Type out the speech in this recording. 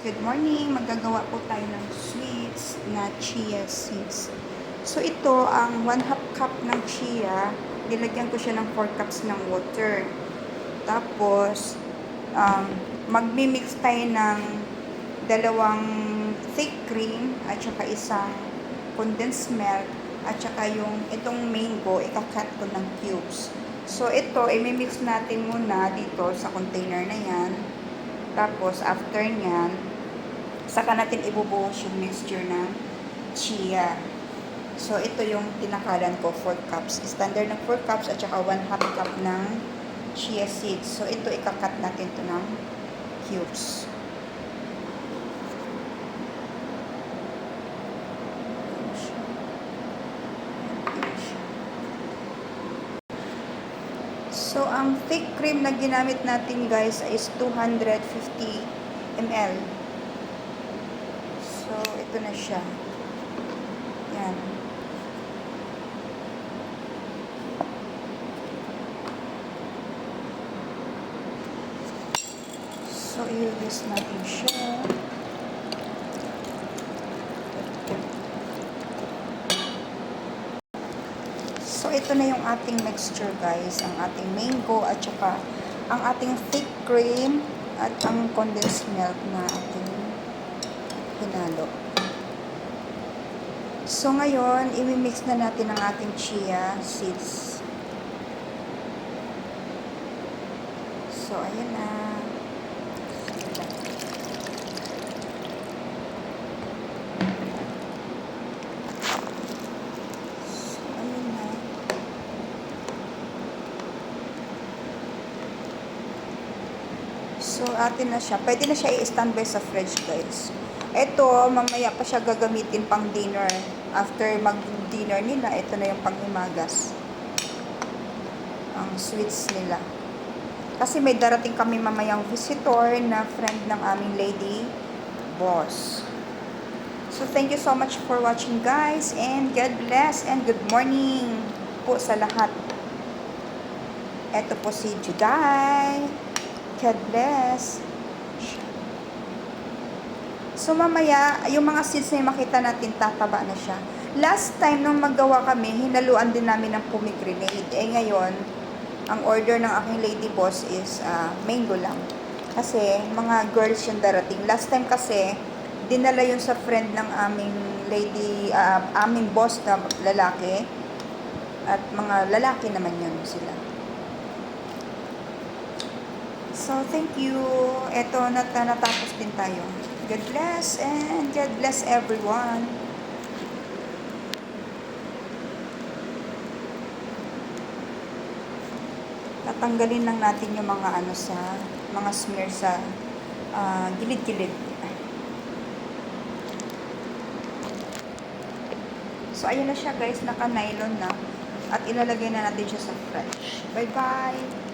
Good morning! Magagawa po tayo ng sweets na chia seeds. So ito, ang 1/2 cup ng chia, nilagyan ko siya ng 4 cups ng water. Tapos, magmi-mix tayo ng dalawang thick cream at saka isang condensed milk at saka yung itong mango, ikakat ko ng cubes. So ito, i-mix natin muna dito sa container na yan. Tapos, after nyan, saka natin ibubuhos yung mixture ng chia. So, ito yung tinakalan ko, 4 cups. Standard ng 4 cups at saka 1/2 cup ng chia seeds. So, ito ikakat natin ito ng cubes. So, ang thick cream na ginamit natin guys is 250 ml. So, ito na siya. Yan. So, i-release natin siya. So, ito na yung ating mixture guys. Ang ating mango at saka ang ating thick cream at ang condensed milk na ating hinalo. So, ngayon, i-mix na natin ang ating chia seeds. So, ayan na. So, atin na siya. Pwede na siya i-standby sa fridge, guys. Ito, mamaya pa siya gagamitin pang dinner. After mag-dinner nila, ito na yung panghimagas. Ang sweets nila. Kasi may darating kami mamayang visitor na friend ng aming lady boss. So, thank you so much for watching, guys. And God bless and good morning po sa lahat. Ito po si Juday. God bless. So, mamaya, yung mga seeds na makita natin, tataba na siya. Last time, nung maggawa kami, hinaluan din namin ng pomegranate. Ngayon, ang order ng aking lady boss is mango lang. Kasi, mga girls yung darating. Last time kasi, dinala yun sa friend ng aming lady, aming boss na lalaki. At mga lalaki naman yun sila. So, thank you. Ito, natapos din tayo. God bless and God bless everyone. Tatanggalin lang natin yung mga mga smear sa gilid-gilid. So, ayun na siya guys, naka-nylon na. At ilalagay na natin siya sa fridge. Bye-bye!